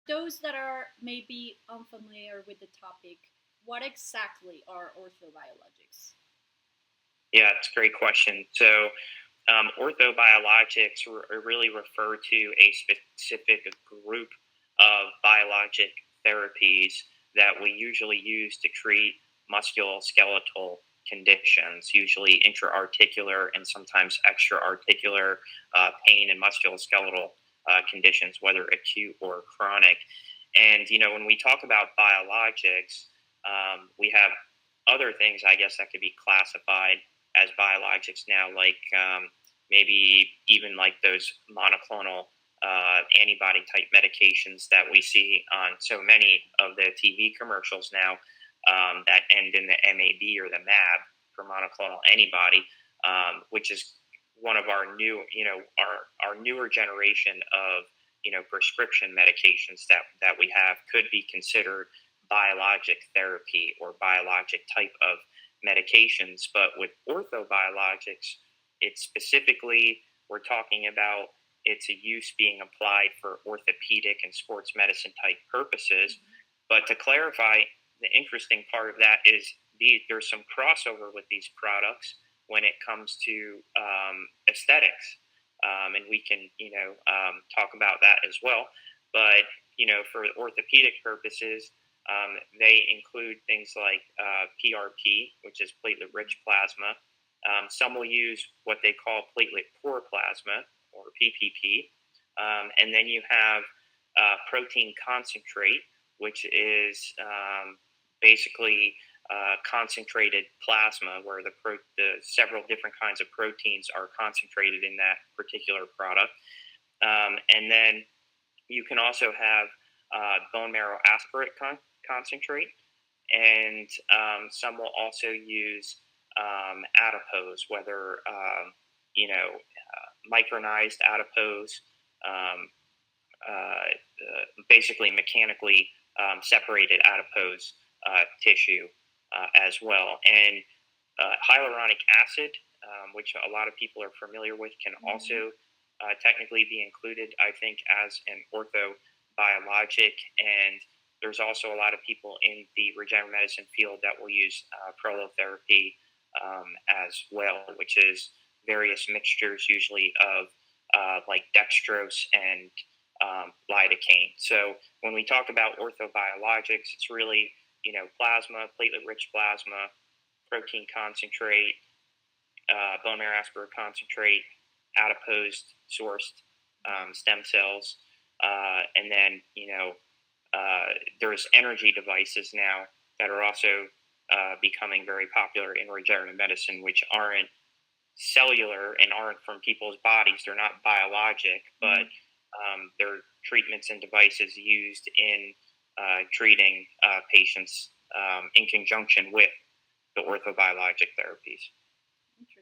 those that are maybe unfamiliar with the topic, what exactly are orthobiologics? Yeah, it's a great question. So, orthobiologics really refer to a specific group of biologic therapies that we usually use to treat musculoskeletal conditions, usually intra-articular and sometimes extra-articular pain and musculoskeletal conditions, whether acute or chronic. And when we talk about biologics, we have other things, I guess, that could be classified as biologics now, like maybe even like those monoclonal antibody type medications that we see on so many of the TV commercials now that end in the MAB or the MAB for monoclonal antibody, which is one of our new, our newer generation of prescription medications that we have could be considered biologic therapy or biologic type of medications. But with orthobiologics, it's specifically, we're talking about its a use being applied for orthopedic and sports medicine type purposes. But to clarify, the interesting part of that is there's some crossover with these products when it comes to aesthetics. And we can, talk about that as well. But, for orthopedic purposes, they include things like PRP, which is platelet-rich plasma. Some will use what they call platelet-poor plasma, or PPP. And then you have protein concentrate, which is basically concentrated plasma, where the several different kinds of proteins are concentrated in that particular product. And then you can also have bone marrow aspirate concentrate, and some will also use adipose, whether micronized adipose, basically mechanically separated adipose tissue as well. And hyaluronic acid, which a lot of people are familiar with, can also technically be included, I think, as an orthobiologic. And there's also a lot of people in the regenerative medicine field that will use prolotherapy as well, which is various mixtures, usually of like dextrose and lidocaine. So when we talk about orthobiologics, it's really plasma, platelet-rich plasma, protein concentrate, bone marrow aspirate concentrate, adipose sourced stem cells, and then there's energy devices now that are also becoming very popular in regenerative medicine, which aren't cellular and aren't from people's bodies. They're not biologic, but they're treatments and devices used in treating patients in conjunction with the orthobiologic therapies.